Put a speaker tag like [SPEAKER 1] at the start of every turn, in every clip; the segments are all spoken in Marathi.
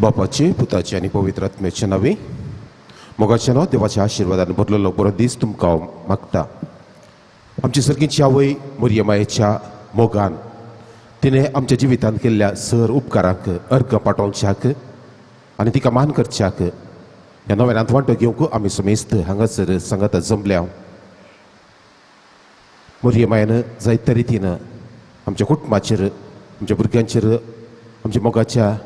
[SPEAKER 1] बापाचे पुताचे आणि पवित्र आत्म्याचे नावे मोगाच्या नाव देवाच्या आशीर्वादाने भरलेलो बरो दीस तुमकां मागता. आमची सर्गीची आवय मोरयेमायेच्या मोगान तिने आमच्या जिवितांत केल्ल्या सर उपकारांक अर्घ पाठोवच्याक आनी तिका मान करच्याक ह्या नव्यानांत वांटो घेवंक आमी समेस्त हांगासर सांगात जमल्या. मोरयेमायेन जायत्या रितीन आमच्या कुटुंबाचेर, आमच्या भुरग्यांचेर, आमच्या मोगाच्या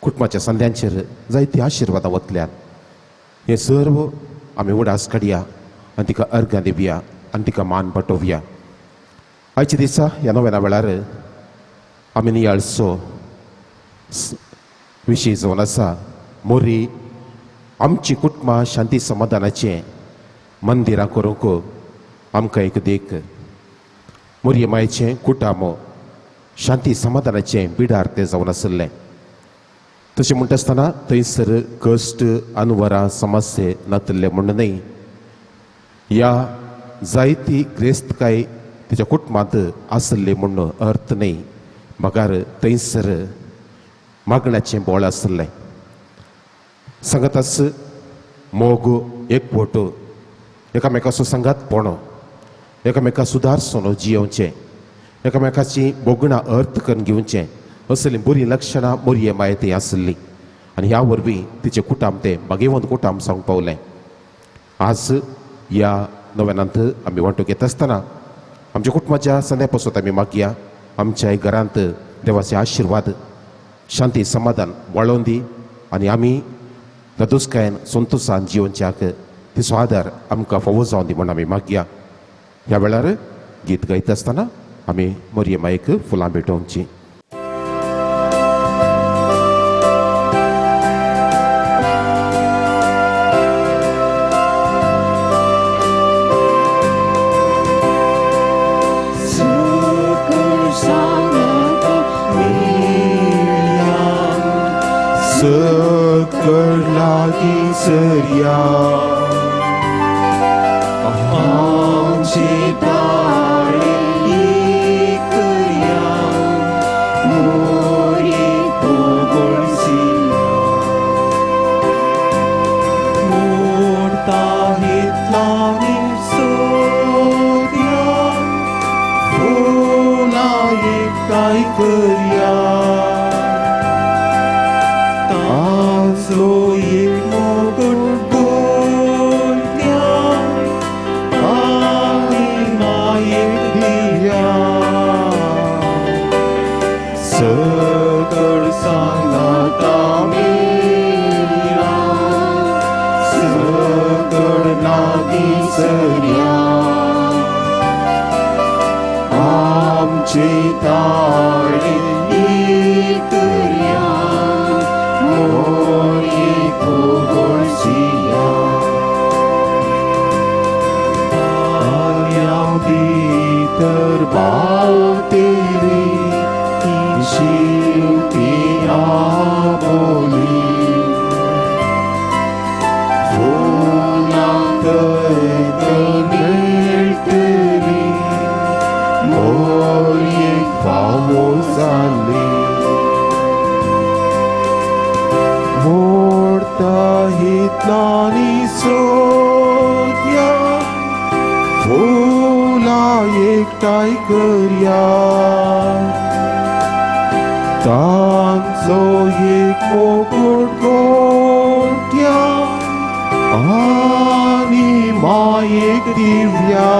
[SPEAKER 1] कुटुंबाच्या संद्यांचेर जायती आशिर्वादां वतल्यात. हे सर्व आमी उडास काडया आनी तिका अर्घां दिवया आनी तिका मान पाठोवया. आयच्या दिसा ह्या नव्याना वेळार आमी नियाळसो विशय जावन आसा मोरी आमची कुटुंबां शांती समाधानाचें मंदिरां करूंक आमकां एक देख. मोरयेमायेचें कुटाम शांती समाधानाचें बिडार तें जावन आसलें. तशें म्हणटा आसतना थंयसर कश्ट अनवरां समस्ये नातल्ले म्हण न्हय. ह्या जायती ग्रेस्तकाय तिच्या कुटुंबांत आसली म्हण अर्थ न्हय. म्हाकार थंयसर मागण्याचें बोळ आसलें. सांगात आस मोग एकवट एकामेकाचो सांगातपणो, एकामेका सुदारसोन जियोवचें, एकामेकाची बोगणां अर्थ करून घेवचें असली बरी लक्षणां मोरयेमायेंत आसली. आनी ह्या वरवीं तिचें कुटाम तें भाग्यवंत कुटाम जावंक पावलें. आज ह्या नव्यानांत आमी वांटो घेता आसतना आमच्या कुटुंबाच्या संद्या पासून आमी मागया आमच्या घरांत देवाचे आशिर्वाद शांती समाधान वाळोवन दी आनी आमी दोतोसकायेन संतोशान जियोवच्याक तिचो आदार आमकां फावो जावन दी म्हण आमी मागया. ह्या वेळार गीत गायता आसतना आमी मोरयेमायेक फुलां भेटोवची.
[SPEAKER 2] Lagi seria आमची दारे इकया मोरी कोगोळसिया मोडता हितलानी सोद्या फुला एकठांय करया ताजो ताळे इकया मोरी कोगोळसिया आल्या भितर बावतेरी शिवती आबोली फुलां थंय मेळटली मोरयेक फावो जाली मोडता हितलानी सोद्या फुलां एकठांय करया तांचो एक मुकुट गोट्या आनी मायेक दिव्या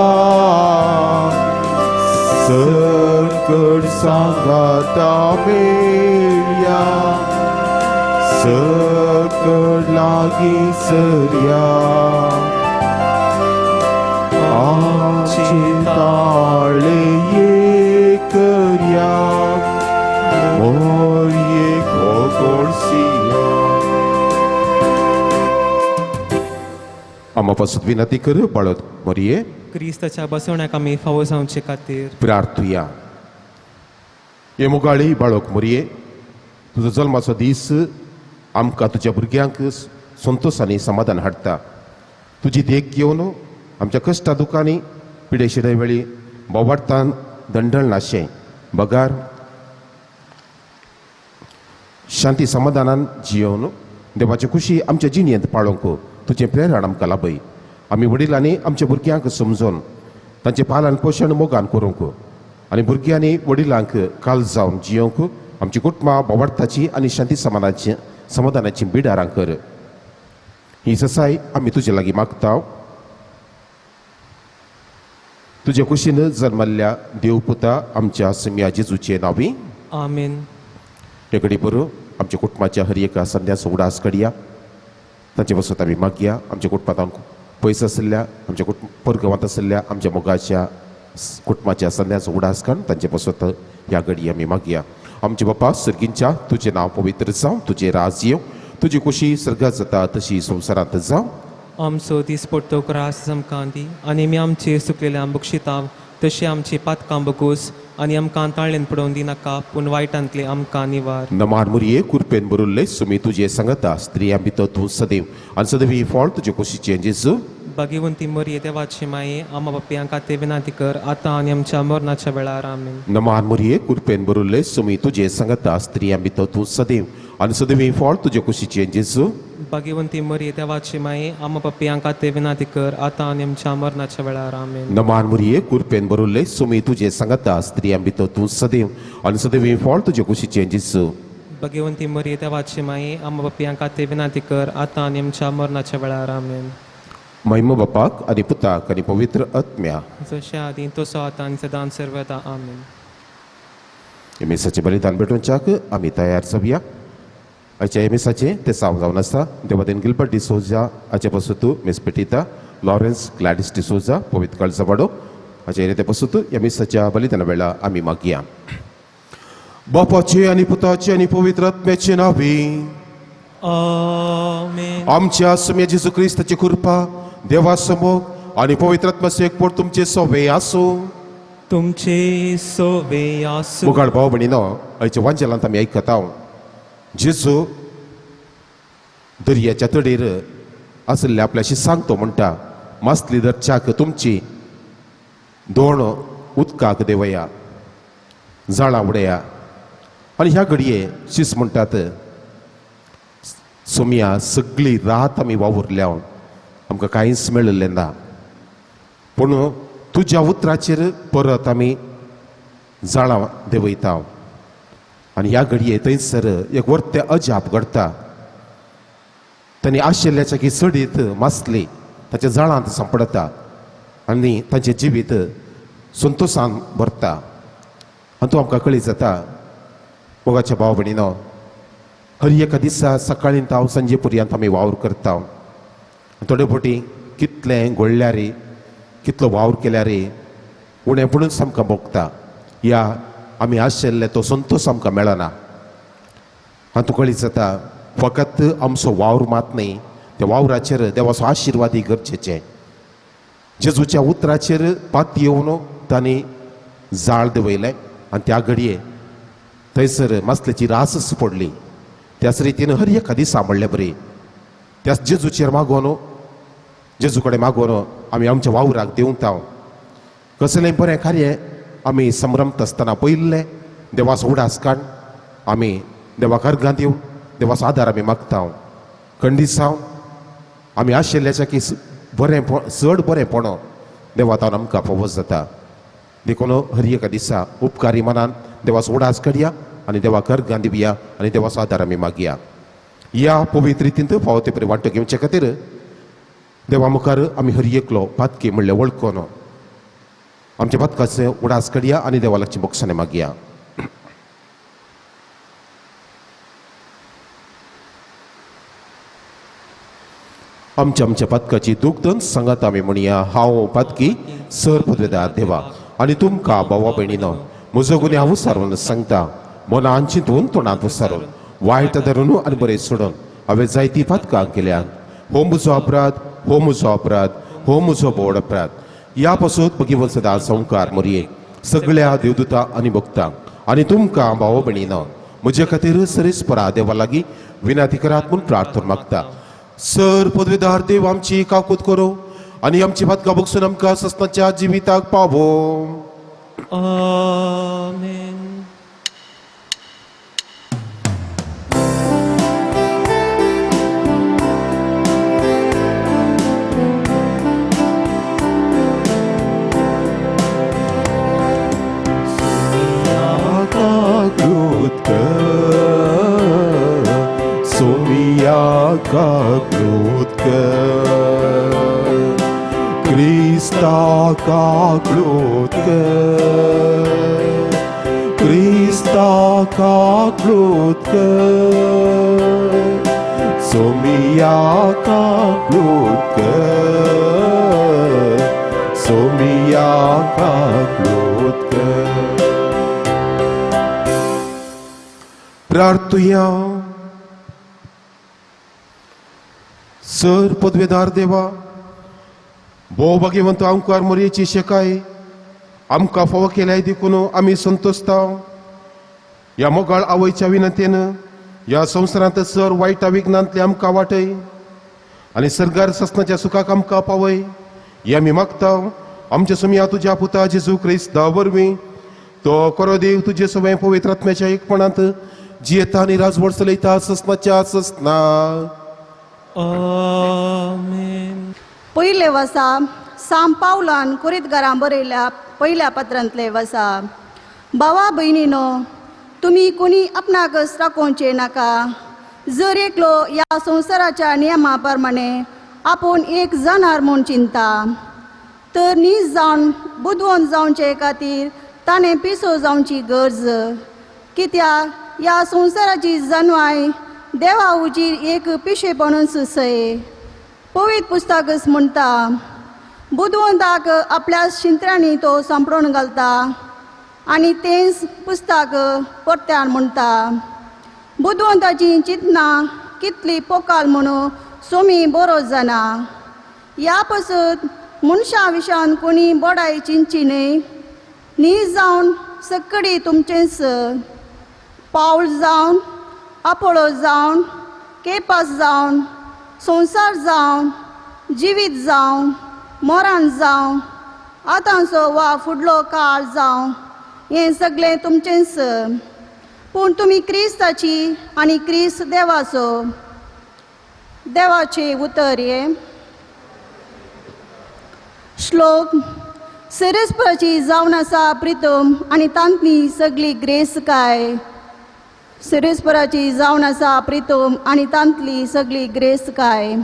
[SPEAKER 2] सकट सांगाता मेळया सकट लागी सरया आमची ताळे एकया मोरये कोगोळसिया.
[SPEAKER 1] आम्हा पासून विनंती कर बाळद मोरये
[SPEAKER 3] क्रिस्ताच्या बसवण्याक आमी फावो जावचे खातीर
[SPEAKER 1] प्रार्थुया. हे मुगाळी बाळक मोरये तुजो जल्माचो दीस आमकां तुज्या भुरग्यांक संतोश आनी समाधान हाडटा. तुजी देख घेवन आमच्या कश्टा दुखांनी पिडेशिडे वेळी बोवाडतान दंडळ नाशें बगार शांती समाधानान जियोवन देवाची खुशी आमच्या जिणेंत पाळोवंक तुजें प्रेरण आमकां लाभय. आमी वडिलांनी आमच्या भुरग्यांक समजोवन तांचें पालन पोशण मोगान करूंक आनी भुरग्यांनी वडिलांक काल जावन जियोवंक आमची कुटुंबां बोवाडताची आनी शांती समाधानाची बिडारां कर. ही ससाय आमी तुजे लागीं मागता. तुजे कुशीन जल्मल्ल्या देवपुता आमच्या सम्या जेजूचे नांवी
[SPEAKER 3] आमेन.
[SPEAKER 1] टेकडी बरो आमच्या कुटुंबाच्या हर एका संध्याचो उडास काडया. तांचे वसत आमी मागया आमच्या कुटुंबांत पयस आशिल्ल्या आमच्या परगांवांत आशिल्ल्या आमच्या मोगाच्या कुटुंबाच्या संध्याचो उडास काड तांचे वसत ह्या घडी आमी मागया. आमचे बापा सर्गींच्या तुजें नांव पवित्र जावं, तुजें राज येवं, तुजी खुशी सर्गात जाता तशी संवसारांत जावं.
[SPEAKER 3] आमचो दीस पडतो क्रास आमकां दी आनी आमी आमचे सुकलेल्या बक्षितांव तशी आमची पातकां बगूस आनी आमकां ताळ्ळेन पडोवन दिनाका पूण वायटांतले आमकां निवार.
[SPEAKER 1] नमान मुरये कुरपेन बरोल्ले सुमी तुजे सांगता स्त्रियां भितर तूं सदैव आनी सदैव ही फळ तुजे कुशीचें जेजू.
[SPEAKER 3] भाग्यवंती मरिये देवाची माये आमा बापयांक खातीर विनाती कर आतां आनी आमच्या मरणाच्या वेळार आमेन.
[SPEAKER 1] नमान मुरये कुरपेन बरोल्ले सुमी तुजे सांगता स्त्रियां भितर तूं सदैव आनी सदैव ही फळ तुजे कुशीचें जेजू.
[SPEAKER 3] भाग्यवंती मरिये देवाची माये आमा बापयांक खातीर विनाती कर आतां आनी आमच्या मरणाच्या वेळार आमेन.
[SPEAKER 1] नमान मुरये कुरपेन बरोल्ले सुमी तुजे सांगता स्त्रियां भितर तूं सदैव आनी सदैव ही फळ तुजे कुशीचें जेजू.
[SPEAKER 3] भाग्यवंती मरिये देवाची माये आमा बापयांक खातीर विनाती कर आतां आनी आमच्या मरणाच्या वेळार आमेन.
[SPEAKER 1] महिमा बापाक आनी पुताक आनी पवित्र आत्म्या
[SPEAKER 3] जशें आदीं तसो आतां आनी सदां सर्वदा आमेन.
[SPEAKER 1] एमेसाचें बलिदान भेटोवच्याक आमी तयार जावया. आयच्या एमेसाचें तें साव जावन आसा. देवादेन गिल्बर्ट डिसोजा हाचे पासून मिस पेटिता लॉरेन्स ग्लॅडिस डिसोजा पवित्र काळजावाडो हाचे ते पासून एमेसाच्या बलिदाना वेळा आमी मागया. बापाचे आनी पुताचे आनी पवित्र आत्म्याचे नांवी
[SPEAKER 3] आमेन.
[SPEAKER 1] आमच्या सम्या जेजू क्रिस्ताची कृपा देवा समोर आनी पवित्र आत्म्याचो एकपट तुमचे सवे आसूं.
[SPEAKER 3] तुमचे सोवे आसूं.
[SPEAKER 1] मुगाळ भाव भयणीनो आयच्या वांजेलांत आमी आयकता जेजू दर्याच्या तडेर आशिल्ल्या आपल्याशी सांगतो म्हणटा मासली दर्च्याक तुमची दोण उदकाक देवया झाडां उडया. आनी ह्या घडये शीस म्हणटात सोम्या सगळी रात आमी वावुरल्या आमकां कांयच मेळिल्लें ना पूण तुज्या उतराचेर परत आमी झाडां देंवयता. आनी ह्या घडये थंयसर एक वर्ते अजाप घडटा. तांणी आशिल्ल्याच्या की सडीत मासली ताच्या झाडांत सांपडटा आनी तांचें जिवीत संतोशान भरता. आनी तूं आमकां कळीत जाता मोगाच्या भाव भयणीनो हर एका दिसा सकाळीं हांव सांजे पर्यंत आमी वावर करता. थोडे फावटी कितलें घोळ्ळ्या रे कितलो वावर केल्या रे उणें पुणूच आमकां भोगता. या आमी आशिल्ले तो संतोश आमकां मेळना. आनी तूं कळीत जाता फकत आमचो वावर मात न्ही त्या वावराचेर देवाचो आशिर्वादय गरजेचें. जेजूच्या उतराचेर पात येवन तांणी जाळ देंवयलें आनी त्या घडये थंयसर मासलेची रासच पडली. त्याच रितीन हर एका दिसा म्हणलें बरें त्याच जेजूचेर मागोवन जेजू कडेन मागोवन आमी आमच्या वावराक दिवता. कसलें बरें कार्य आमी संभ्रमत आसतना पयल्लें देवाचो उडास काड आमी देवाक अर्गां दिवन देवाचो आदार आमी मागता. खंडिसांव आमी आशिल्ल्याच्या की बरें चड बरेंपण देवातान आमकां फावो जाता. देखून हर एका दिसा उपकारी मनान देवाचो उडास काडया आनी देवाक अर्गां दिवया आनी देवाचो आदार आमी मागया. ह्या पवित्र रितीन फावो ते परी वांटो घेवचे खातीर देवा मुखार आमी हर एकलो पातकी म्हणलें वळखोन आमच्या पातकाचे उडास काडया आनी देवा लागची मोक्षाने मागया. आमच्या पातकाची दुखदन सांगात आमी म्हणया हांव पातकी सर पदवेदार देवा आनी तुमकां भावा भयणीनो म्हजो गुन्हे हांव विसारून सांगता. मनान चिंतून तोंडांत विसारून वायट धरून आनी बरें सोडून हांवें जायतीं पातकां केल्यात. हो म्हजो अपराध हो म्हजो अपराध हो म्हजो बोड अपराध. ह्या पासून भगिवन सदां संवकार मरये सगळ्या देवदूतां आनी भक्तांक आनी तुमकां भाव भयणीनो म्हजे खातीर सरीसपरा देवा लागीं विनंती करात म्हूण प्रार्थना मागता. सर पदवीदार देव आमची काकूत करो आनी आमची बात बगसून आमकां सस्नाच्या जिविताक पावो.
[SPEAKER 3] आमेन.
[SPEAKER 2] Krista kaklut ke Somia kaklut ke Somia kaklut ke
[SPEAKER 1] प्रार्थुया. सर पदवेदार देवा भोव भाग्यवंत आमकां मोरयेची शेकाय आमकां फावो केल्याय देखून आमी संतोसता. ह्या मोगाळ आवयच्या विनंतेन ह्या संवसारांत सर वायटा विघ्नांतले आमकां वाटय आनी सरगार सस्नाच्या सुखाक आमकां पावय हें आमी मागता. आमच्या समिया तुज्या पुता जेजू क्रिस्ता वरवीं तो कोरो देव तुजे सवय पवित्र आत्म्याच्या एकपणांत जियेता आनी राजवट चलयता सस्नाच्या सस्ना.
[SPEAKER 3] आमेन.
[SPEAKER 4] पयले वसा साम पावलान कुरीतगारां बरयल्या पयल्या पत्रांतले वसा. भावा भयणीनो, तुमी कोणी आपणाकच राखोवचे नाका. जर एकलो ह्या संवसाराच्या नियमा प्रमाणे आपूण एक जाणार म्हूण चिंता तर नीज जावन बुदवंत जावचे खातीर ताणें पिसो जावची गरज. कित्याक ह्या संवसाराची जन्माय देवा उजीर एक पिशेपणून सुसय. पवित्र पुस्तकच म्हणटा बुदवंताक आपल्या शिंत्रांनी तो संपडून घालता आनी तेंच पुस्तक परत्यान म्हणटा. बुदवंताची चिंतना कितली पोकाल म्हणून सोमी बरो जाना. ह्या पासत मनशा विशयान कोणी बोडाय चिंची न्हय. न्ही जावन सक्कडी तुमचेंच. पावल जावन आपोळो जावन केपास जावन संवसार जावन जिवीत जावन मोरान जावन आतांचो वा फुडलो काळ जावं हें सगळें तुमचेंच. पूण तुमी क्रिस्ताची आनी क्रिस्त देवाचो. देवाचें उतर हें श्लोक. सिरस्पराची जावन आसा प्रितम आनी तांतली सगळी ग्रेस काय. सिरस्पराची जावन आसा प्रितम आनी तांतली सगळी ग्रेस काय.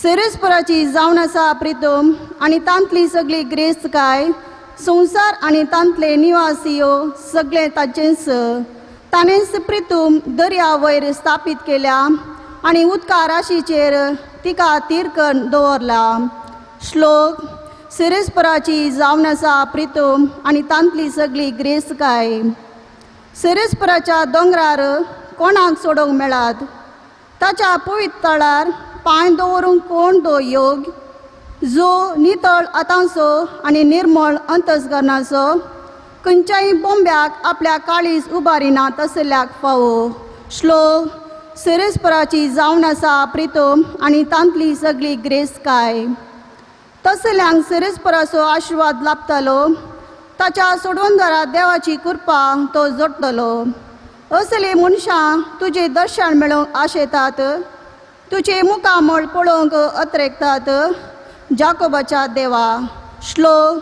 [SPEAKER 4] सिरस्पराची जावन आसा प्रितम आनी तांतली सगळी ग्रेस काय. संवसार आनी तांतले निवासियो सगळे ताचेंच. ताणेंच प्रितम दर्या वयर स्थापीत केल्या आनी उदका राशीचेर तिका तिरकन दवरला. श्लोक. सिरस्पराची जावन आसा प्रितम आनी तांतली सगळी ग्रेस काय. सिरस्पराच्या दोंगरार कोणाक सोडूंक मेळात. ताच्या पवित्र तळार पांय दवरूंक कोण तो योग्य. जो नितळ आतांचो आनी निर्मळ अंतस्करणाचो खंयच्याय बोंब्याक आपल्या काळीज उबारिना तसल्याक फावो. श्लोक. सिरस्पराची जावन आसा प्रितम आनी तांतली सगळी ग्रेस काय. तसल्यांक सिरस्पराचो आशिर्वाद लाभतलो. ताच्या सोडवणदारा देवाची कृपा तो जोडटलो. असले मनशां तुजें दर्शन मेळोवंक आशेतात. तुजे मुखामळ पळोवंक अत्रेकतात. जाकोबाच्या देवा. श्लोक.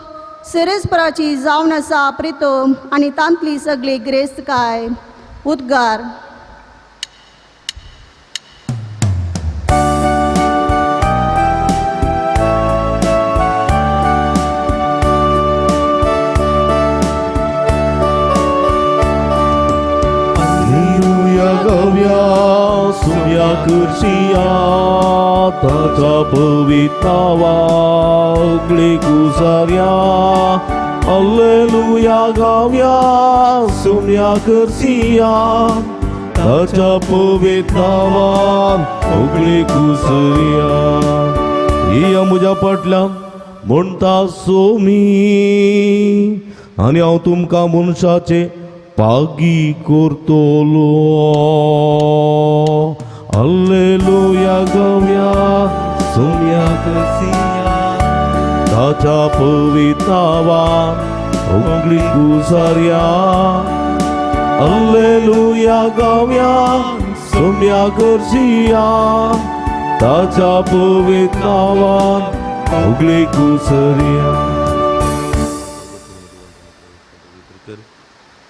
[SPEAKER 4] सिरस्पराची जावन आसा प्रितम आनी तांतली सगळी ग्रेस काय. उद्गार.
[SPEAKER 2] Sumia kursia taca pavitawa ugli kusaria. Alleluia gavya sumia kursia taca pavitawa ugli kusaria. या म्हज्या फाटल्यान म्हणटा सोमी आनी हांव तुमकां मनशाचे पागी कोर्तोलो हल्लेलुया गव्या सुम्या
[SPEAKER 3] Sia,
[SPEAKER 2] ताच्या पवित्रावा उगली कुसार्या हल्लेलुया गव्या सुम्या करसिया ताच्या पवित्रावा उगली कुसार्या.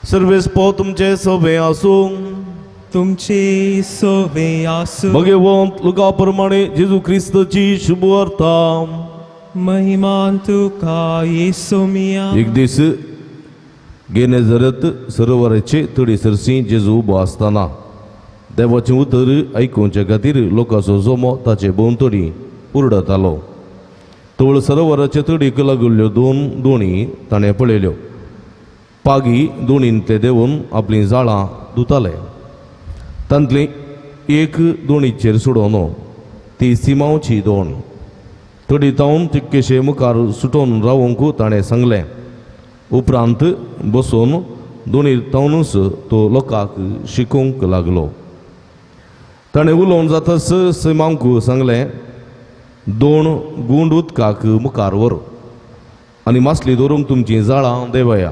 [SPEAKER 2] सर्वेस पो तुमचे सोबे आसूं
[SPEAKER 3] तुमचे सोवे आसू
[SPEAKER 2] भगवंत लुका प्रमाणे जेजू ख्रिस्ताची शुभ वार्ता.
[SPEAKER 3] महिमान तुका येसू मिया.
[SPEAKER 2] एक दीस गेनेझरेत सरोवराचे थोडी सरसी जेजू उबो आसतना देवाचें उतर आयकुचे खातीर लोकांचो जोमो ताचे भोंवतणी उरडतालो. तवळ सरोवराचे तडीक लागल्ल्यो दोन दोणी ताणें पळयल्यो. पागी दोणींतले देंवन आपलीं जाळां धुताले. तांतली एक दोणीचेर सोडोन ती सिमांवची दोण तडीतावन तितकेशे मुखार सुटोन रावंक ताणें सांगलें. उपरांत बसून दोणींतावनूच तो लोकांक शिकोवंक लागलो. ताणें उलोवन जाताच सिमांक सांगलें, दोण गुंड उदकाक मुखार व्हर आनी मासली दवरूंक तुमचीं जाळां देंवया.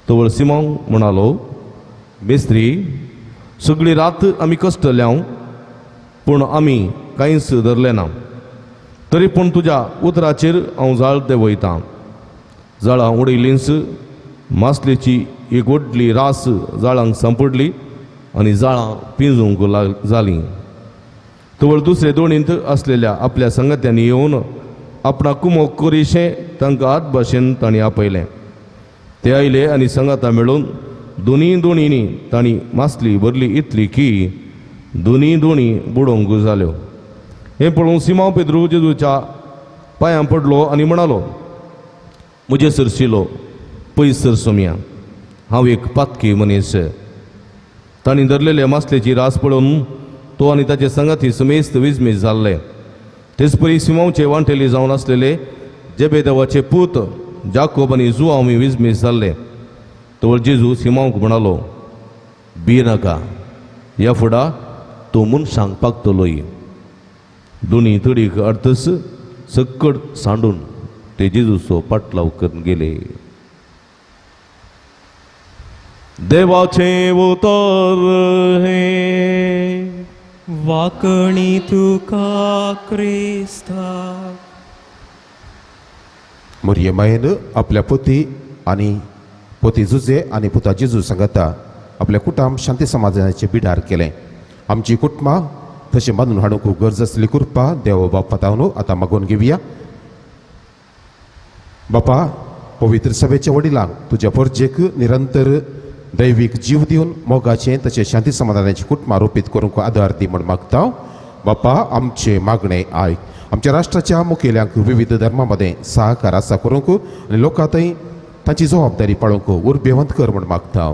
[SPEAKER 2] तवळ सिमांव म्हणालो, मेस्त्री, सगळी रात आमी कश्टल्या पूण आमी कांयच धरलें ना. तरी पूण तुज्या उतराचेर हांव जाळ देंवयतां. जाळां उडयलींच मासलेची एक व्हडली रास जाळांक सांपडली आनी जाळां पिंजूंक जालीं. तवळ दुसरे दोणींत आसलेल्या आपल्या संगत्यांनी येवन आपणाक कुमोक करीशें तांकां आद भाशेन तांणी आपयलें. ते आयले आनी संगाता मेळून दोनी दोणींनी तांणी मासली भरली इतली की दोनी दोणी बुडोवंक जाल्यो. हें पळोवन सिमांव पेद्रू जेजूच्या पांयां पडलो आनी म्हणालो, म्हजे सरशिलो पयस सरसोमिया, हांव एक पातकी मनीस. तांणी धरलेले मासलेची रास पळोवन तो आनी ताचे संगाती समेस्त विजमीत जाल्ले. तेच परी सिमांवचे वांटेली जावन आसलेले जेबेदेवाचे पूत जाकोब आनी जुआंव विजमीत जाल्ले. तवळ जेजू सिमांवक म्हणालो, भिये नाका, ह्या फुडा तो म्हूण सांगपाक तोलोय. दोनी तडीक अर्तस सक्कड सांडून ते जेजूचो पाटलाव करून गेले. देवाचे उतर हे
[SPEAKER 3] वाकणी तुका क्रिस्ता.
[SPEAKER 1] मोरयेमायेन आपल्या पोती आणि पोती जुजे आणि पुता जेजू सांगता आपल्या कुटुंब शांती समाधानाचे बिडार केले. आमची कुटुंबां तशें बांदून हाडूंक गरज आसली कृपा देव बाप्पा तावनो आतां मागून घेवया. बापा, पवित्र सभेच्या वडिलांक तुज्या परजेक निरंतर दैवीक जीव दिवन मोगाचें तशें शांती समाधानाचें कुटुंब आरोपीत करूंक आदार दी म्हण मागता. बापा, आमचे मागणें आयक. आमच्या राष्ट्राच्या मुखेल्यांक विविध धर्मांमध्ये सहकार आसा करूंक आनी लोकांतय तांची जबाबदारी पाळूंक उर्बेवंत कर म्हण मागता.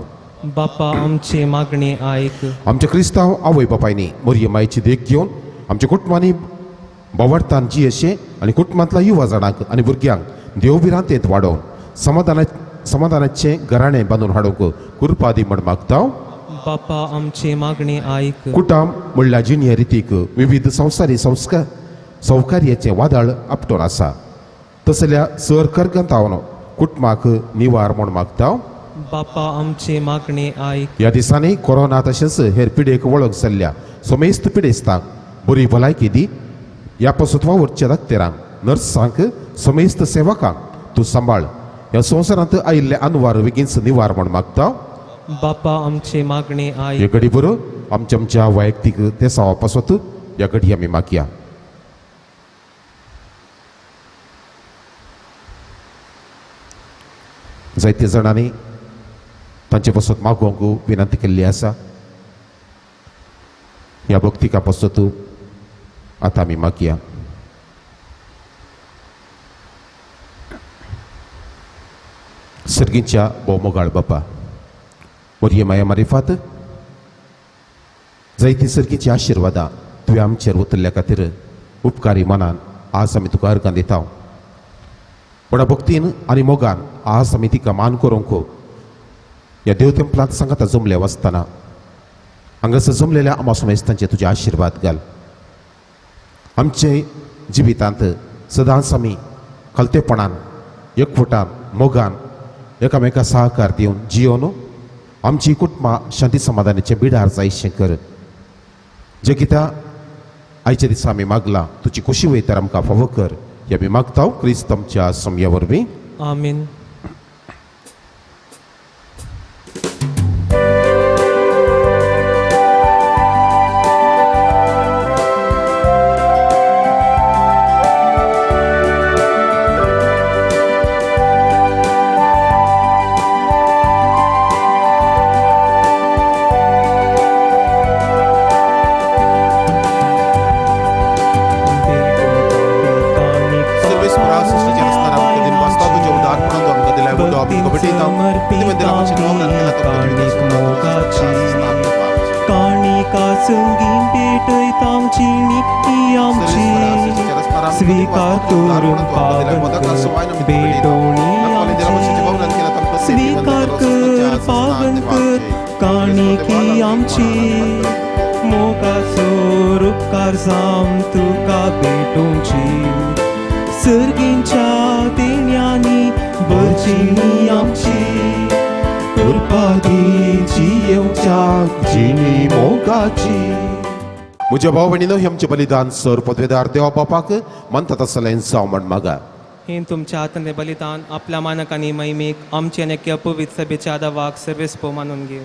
[SPEAKER 3] बापा, आमचे मागणे आयक.
[SPEAKER 1] आमच्या क्रिस्तांव आवय बापायनी मोरयेमायेची देख घेवन आमच्या कुटुंबांनी बोवाडतान जी अशें आनी कुटुंबांतल्या युवा जाणांक आनी भुरग्यांक देवबिरांतेंत वाडोवन समाधानाचें घराणें बांदून हाडूंक कृपा दी म्हण मागता.
[SPEAKER 3] बापा, आमचे मागणे आयक.
[SPEAKER 1] कुटुंब म्हणल्यार जिणे रितीक विविध संवसारी सौकार्याचें वादळ आपटोन आसा. तसल्या सहकर्गांतावन कुटुंबाक निवार म्हण मागता.
[SPEAKER 3] बापा, आमचे मागणे आयक.
[SPEAKER 1] ह्या दिसांनी कोरोना तशेंच हेर पिडेक वळख जाल्ल्या सोमेस्त पिडेस्तांक बरी भलायकी दी. ह्या पासून वावरच्या दाक्तेरांक नर्सांक सोमेस्त सेवकांक तूं सांबाळ. ह्या संवसारांत आयिल्ले अनवार बेगीनच निवार म्हण मागता.
[SPEAKER 3] बापा, आमचे मागणे
[SPEAKER 1] हे
[SPEAKER 3] आयक.
[SPEAKER 1] घडी बरो आमच्या वैयक्तीक तेसावा पासत ह्या घडी आमी मागया. जायते जाणांनी तांचे पासत मागोवंक विनंती केल्ली आसा. ह्या भक्तिका पासत आतां आमी मागया. सर्गीच्या भोवमोगाळ बापा, मोरयेमाया मारिफात जायती सर्गीची आशिर्वादां तुवें आमचेर उतरल्या खातीर उपकारी मनान आज आमी तुका अर्गां दिता. पूण भक्तीन आनी मोगान आज आमी तिका मान करूंक या देव तेंपलांत सांगाता जमले वसताना हांगासर जमलेल्या आम्हा सुमेस्तांचे तुझे आशीर्वाद घाल. आमचे जिवितांत सदांच आमी खलतेपणान एकवटान मोगान एकामेका सहकार दिवन जियोन आमची कुटुंबां शांती समाधानाचे बिडार जायशें कर. जे कित्या आयच्या दिसा आमी मागला तुजी खुशी वयतर आमकां फावो कर. हे आमी मागता क्रिस्त आमच्या समया वरवीं.
[SPEAKER 3] आमीन.
[SPEAKER 5] काणिका संगीन भेटयताम जिणी ही आमची स्वीकार करून पावन भेटोणी स्वीकार कर पावन कर काणिकी आमची मोगाचो उपकार जाम तुका भेटोवची सर्गींच्या देण्यांनी भरचिणी आमची कृपादी येवच्या जिणी मोगाची.
[SPEAKER 1] म्हज्या भाव भयणीनो हे आमचे बलिदान सर पदवेदार देवा बापाक म्हणतात तसलें जावं म्हण मागा.
[SPEAKER 3] हे तुमच्या हातांतलें बलिदान आपल्या मानकांनी महिमेक आमचे नेके अपवित्र सभेच्या आदावाक सर्वेस्पो मानून घे.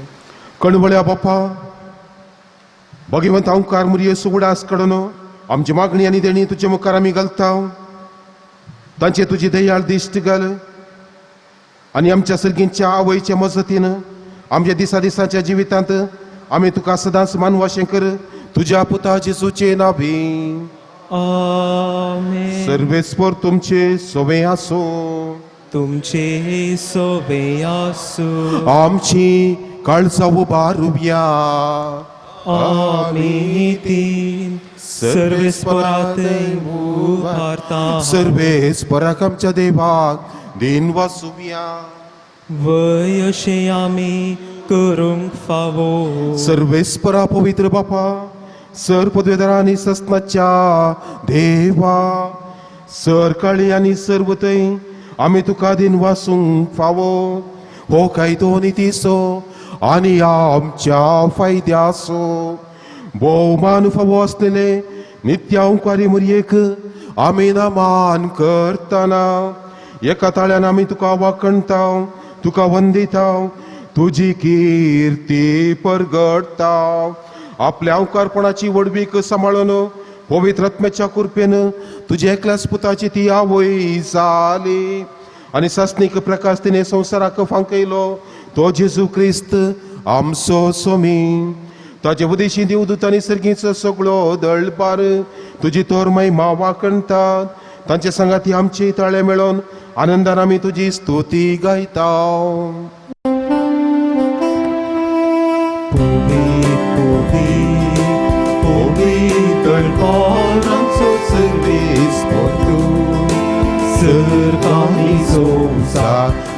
[SPEAKER 1] कणवळ्या बापा भगवंत ओंकार मुरये सुगडास कडून आमची मागणी आनी देणी तुजे मुखार आमी घालता. तांचे तुजी दयाळ दिश्ट घाल आनी आमच्या सर्गींच्या आवयच्या मजतीन आमच्या दिसा दिसाच्या जिवितांत आमी तुका सदांच मानवाशें कर. तुज्या पुता जेजूचे नावी.
[SPEAKER 3] आमेन.
[SPEAKER 1] सर्वेस्पर तुमचे सोवे आसो.
[SPEAKER 3] तुमचे सोबे आसूं.
[SPEAKER 1] आमची काळजा उबारुया.
[SPEAKER 3] आमी तीन सर्वेस्परातय उबारता.
[SPEAKER 1] सर्वेस्पराक आमच्या देवाक दिन वासुया.
[SPEAKER 3] वय अशें आमी करूंक फावो.
[SPEAKER 1] सर्वेस्परा पवित्र बापा सर पदवेदार आनी सस्नाच्या देवा सर काळी आनी सर्वतय आमी तुका दिन वासूंक फावो. हो कायदो नितीसो आनी आमच्या फायद्यासो भोवमान फावो आसलेले नित्यांकारी मुरयेक आमी नमान करतना एका ताळ्यान आमी तुका वाखणता तुका वंदिता तुजी कीर्ती परगडता. आपल्या अवकारपणाची वडवीक सांबाळून पवित्र आत्म्याच्या कृपेन तुझ्या एकल्याच पुताची ती आवय जाली आनी सासनीक प्रकाश तिने संवसाराक फांकयलो तो जेजू क्रिस्त आमचो सोमी. ताचे उदेशी देवदूत आनी सर्गीचो सगळो दळपार तुजी तोर महिमा वाखणतात. तांचे सांगाती आमची ताळे मेळोन आनंदान आमी तुजी स्तुती गायता.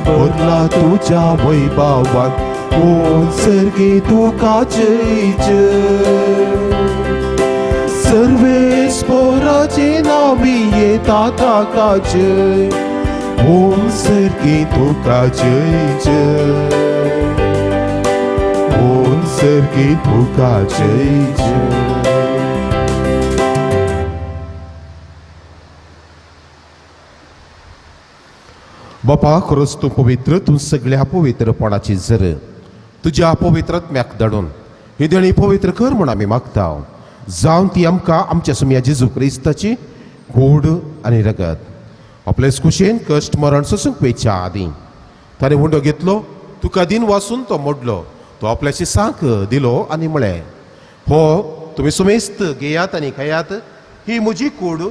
[SPEAKER 1] भरला तुझ्या वैभवात कोण सर्गी तुका जय सर्वेस्पराचे नावी येता ताका जय. ओम सर्गी तुका जय ओम सर्गी तुका जय. बापा खरोच तूं पवित्र. तूं सगळ्या पवित्रपणाची जर तुज्या पवित्रत्म्याक धाडून ही देणी पवित्र कर म्हूण आमी मागता. जावन ती आमकां आमच्या सुम्या जेजू क्रिस्ताची गोड आनी रगत आपले कुशेन कश्ट मरण सोसूंक वेच्या आदीं ताणें हुंडो घेतलो तुका दिन वाचून तो मोडलो तो आपल्याची सांक दिलो आनी म्हळें हो तुमी सुमेस्त घेयात आनी खायात. ही म्हजी कूड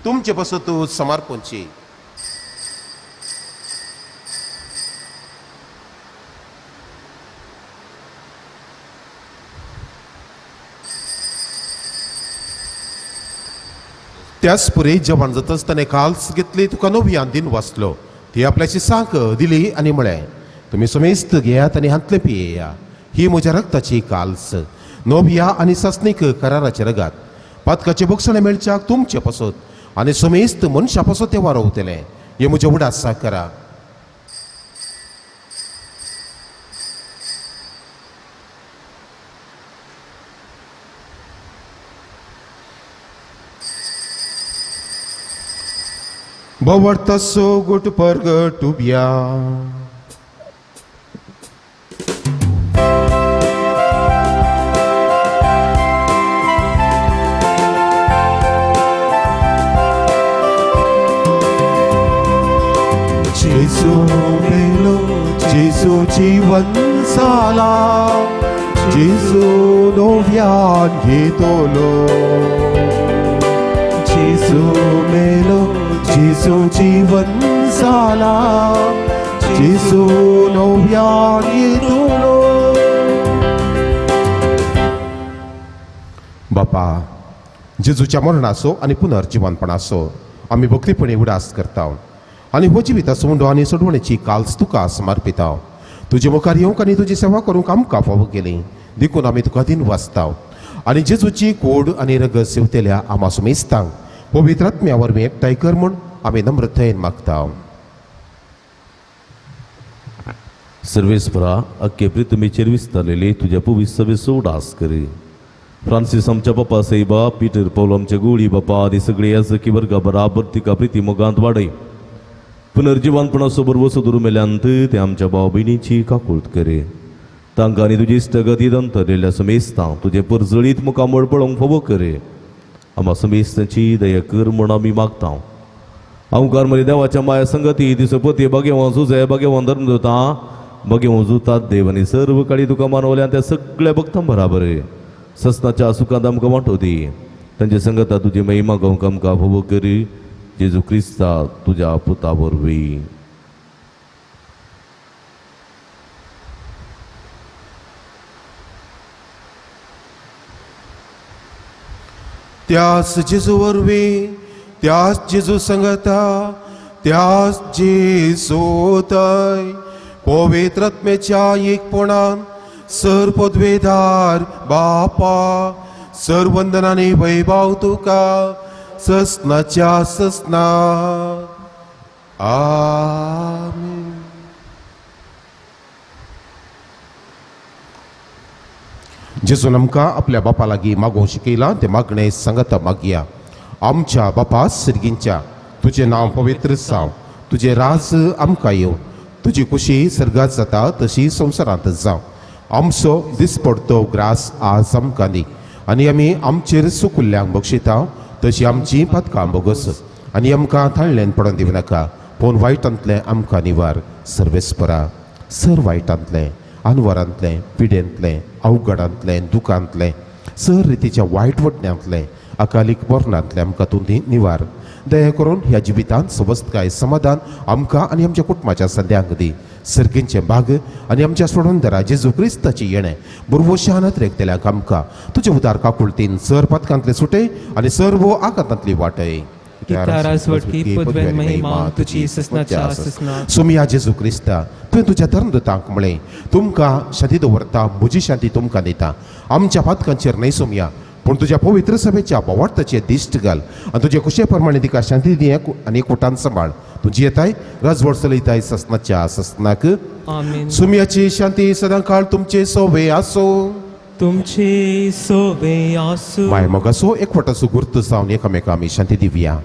[SPEAKER 1] तुमचे पासत समर्पणची. त्याच पुरे जेवण जाताच ताणें काल्स घेतली तुका नवी दिन वाचलो ती आपल्याची सांक दिली आनी म्हळें तुम्ही समेस्त घेयात आणि हातले पियेया. ही म्हज्या रक्ताची काल्स नोबिया आणि सस्नीक कराराचे रगात पदकाचे बक्षणे मेळच्याक तुमचे पसत आणि समेस्त मनशा पसत ते वारवतले. हे म्हजे उडासा करा. Bovartasso gut purgatubia. Gesù melo, Gesù जीवन साला, Gesù novian yetolo. Gesù melo, Gesù जीवन साला, Gesù novian yetolo. बापा, जेजूच्या मरणाचो आणि पुनर्जीवनपणाचो आम्ही भक्तीपणे उडास करता आणि हो जिविताचो मुंडो आनी सोडवणेची काल्स तुका समर्पिता. तुजे मुखार येवंक आनी तुजी सेवा करूंक आमकां फावो केली देखून आमी तुका दिन वाचता आणि जेजूची कोड आणि रगत सेवतेल्या आमा सुमेस्तांक पवित्र आत्म्या वरवीं एकठांय कर म्हूण आमी नम्रतेन मागता.
[SPEAKER 2] सर्वेस्परा अख्खे प्रितमेचेर विस्तारलेली तुझ्या पवित्र सभेचो उडास करे. फ्रांसीस आमच्या बापा सैबा, पीटर पौल आमच्या गोळी बापा आदी सगळे याजकी वर्गा बराबर तिका प्रिती मोगांत वाडय. पुनर्जीवनपणाचो बरोबर सदूर मेल्यांत ते आमच्या भाव भयणीची काकुळट करे. तांकां आनी तुजे इश्टगतींत अंतरलेल्या समेस्तां तुजे परजळीत मुखामळ पळोवंक फावो करे. आम्हा समेस्तांची दया कर म्हूण आमी मागता. अवकार मरे देवाच्या माया संगती दिसपती भगेवान सुजय भगेवान धर्मदूता भगेवान जुतात देव आनी सर्व काळी तुका मानवल्या त्या सगळ्या भक्तां बराबर ससनाच्या सुखांत आमकां वांटो दी. तांचे संगता तुजी महिमा गावंक आमकां फावो कर. जेजू क्रिस्ता तुझ्या पुता वरवीं.
[SPEAKER 1] त्याच जेजू वरवीं, त्याच जेजू संगता, त्याच जेजूतय पवित्र आत्म्याच्या एकपणान सर पदवेदार बापा सर वंदनाने वैभव तुका ससनाच्या ससना. आमीन. जेजून आमकां आपल्या बापा लागीं मागोवंक शिकयलां ते मागणें सांगता मागया. आमच्या बापा सर्गींच्या तुजें नांव पवित्र जावं. तुजें राज आमकां येवं. तुजी खुशी सर्गात जाता तशी संवसारांत जावं. आमचो दिसपडतो ग्रास आज आमकां दी आनी आमी आमचेर सुकुल्ल्यांक बक्षिता तशी आमची पदकां बोगस आनी आमकां थाळ्यान पडोवन दिवं नाका पूण वायटांतलें आमकां निवार. सर्वेस्परा सर वायटांतलें आनवरांतलें पिडेंतलें अवघडांतलें दुखांतलें सर रितीच्या वायट वटण्यांतलें अकालीक मरणांतलें आमकां तूं निवार. दया करून ह्या जिवितांत सवस्तकाय समाधान आमकां आनी आमच्या कुटुंबाच्या सद्यांक दी. सर्गींचे भाग आनी आमच्या सोडवणदारा जेजू क्रिस्ताची येणें बरोबर शानात रेखतल्यांक आमकां तुजे उदार काकुळतीन सर पदकांतले सुटय आनी सर्व आकांतांतली वाटय. सुमिया जेजू क्रिस्ता तुवें तुज्या धर्मदूतांक म्हळें तुमकां शांती दवरता म्हजी शांती तुमकां दिता. आमच्या पदकांचेर न्हय सुमिया पूण तुज्या पवित्र सभेच्या बोवार्थाचेर दिश्ट घाल आनी तुजे कुशे प्रमाणे तिका शांती दिये आनी एकवटान सांबाळ. तुजी येताय राजवट चलयताय ससनाच्या ससनाक. सुमियाची शांती सदां काळ तुमचे सोबे आसो.
[SPEAKER 3] तुमचे सोबे आसो.
[SPEAKER 1] माय मोगाचो एकवटाचो गुर्त जावन एकामेकां आमी शांती दिवया.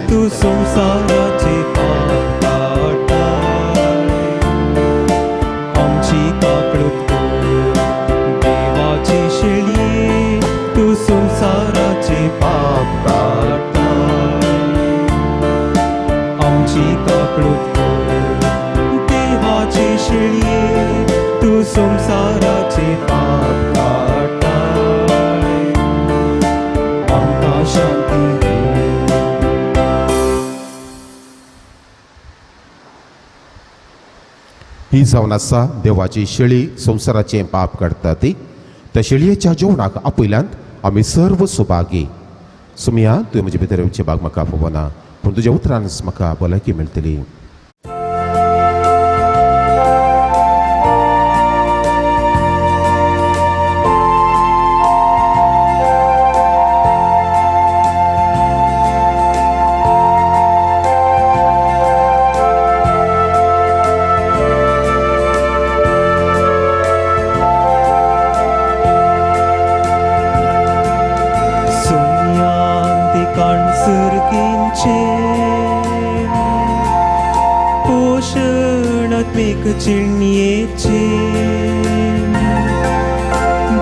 [SPEAKER 3] तू संसाराचे पाप काटाय. आमची काकळूट कर देवाची शेळये तू
[SPEAKER 1] ही जावन आसा देवाची शेळी संवसाराचें पाप काडटा ती त्या शेळयेच्या जेवणाक आपयल्यांत आमी सर्व सुभागी सुमिया तुवें म्हजे भितर येवचे भाग म्हाका आपोवना पूण तुज्या उतरान म्हाका भलायकी मेळटली
[SPEAKER 5] Sunyanti काणसुर्गींचे पोषणात्मिक चिणयेचे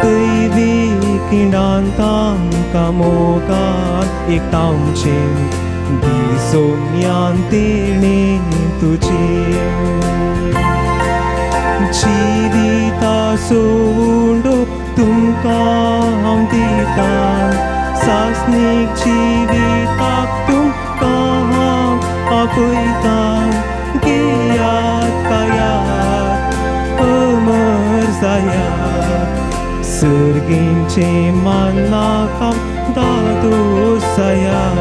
[SPEAKER 5] दैवी किणान तांकां मोगान एकतांचे दिसोन्यान तेणे तुजे जिविता सोडो तुमकां हांव दिता सासनीक जिविताक तुमकां हांव आपयता घेयात कायात अमर जायात सर्गींचे मानाक हांव दादोसायात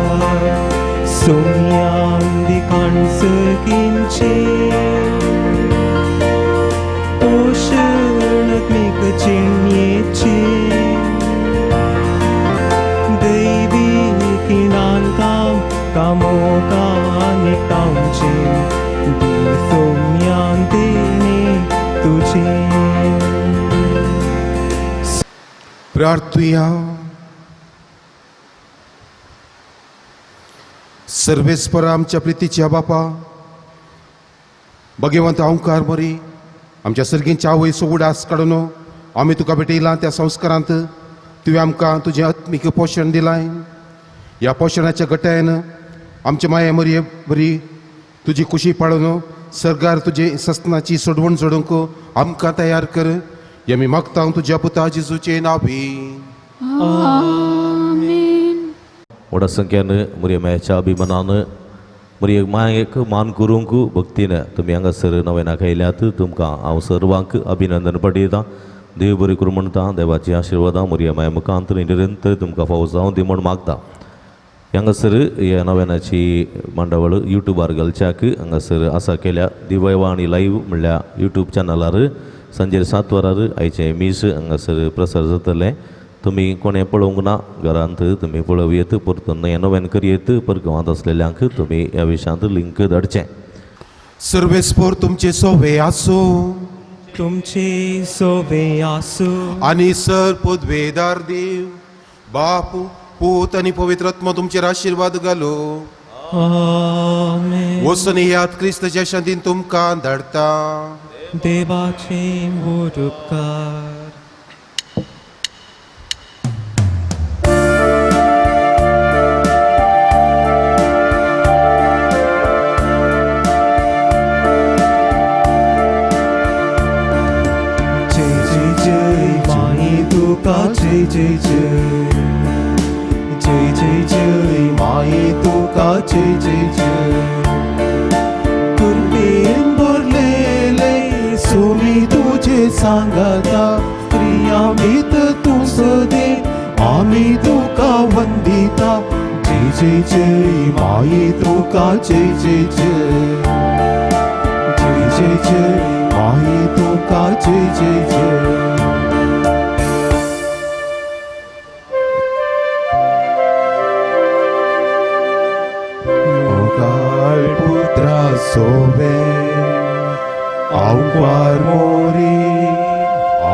[SPEAKER 5] सोम्यांदी काणसर्गींचे पोषणात्मिक चिणयेचे दैवी किणांतां कामोगान एकतांचे दिसोम्यान तेणे तुजे
[SPEAKER 1] प्रार्थुया सर्वेस्पर आमच्या प्रितीच्या बापा भगवंत ओंकार मरी आमच्या सर्गींच्या आवयचो उडास काडून आमी तुका भेटयलां त्या संस्कारांत तुवें आमकां तुजें आत्मीक पोशण दिलां ह्या पोशणाच्या गटायन आमचे माये मरये बरी तुजी खुशी पाळून सरकार तुजे सस्तनाची सोडवण जोडूंक आमकां तयार कर हे आमी मागता तुज्या पुता जेजूचे नांवी
[SPEAKER 2] व्हडा संख्येन मुरये मायाच्या अभिमानान मुरये मायेक मान करूंक भक्तीन तुमी हांगासर नव्यानाक आयल्यात तुमकां हांव सर्वांक अभिनंदन पटयतां देव बरें करूं म्हणटा देवाची आशिर्वादां मुरये माया मुखांत निरंतर तुमकां फावो जावं दी म्हण मागता हांगासर ह्या नव्यानाची मांडावळ युट्यूबार घालच्याक हांगासर आसा केल्या दिवयवाणी लायव्ह म्हणल्यार युट्यूब चॅनलार सांजेर 7 वरार आयचे मीस हांगासर प्रसार जातले तुमी कोणें पळोवंक ना घरांत तुमी पळोवयेत परतून हें नव्यान करयेत परगांवांत आसलेल्यांक तुमी ह्या विशयांत लिंक धाडचें
[SPEAKER 1] सर्वेस्पर तुमचे सोवे आसूं
[SPEAKER 5] तुमचे सोबे आसूं
[SPEAKER 1] आनी सर पदवेदार देव बाप पूत आनी पवित्र आत्मा तुमचेर आशिर्वाद घालो
[SPEAKER 5] आमेन
[SPEAKER 1] वचून यात क्रिस्ताच्या शांतीन तुमकां धाडटा
[SPEAKER 5] देवाचे मोर उपकार जय जय जय जय जय जय माये तुका जय जय जय कृपेन भरलेले सोमी तुझे सांगता प्रिया मीत तू सदे आम्ही तुका वंदिता जय जय जय माये तुका जय जय जय जय जय जय माये तुका जय जय जय Sove Aungwar Mori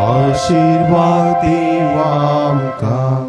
[SPEAKER 5] Ashirwadi Wamkam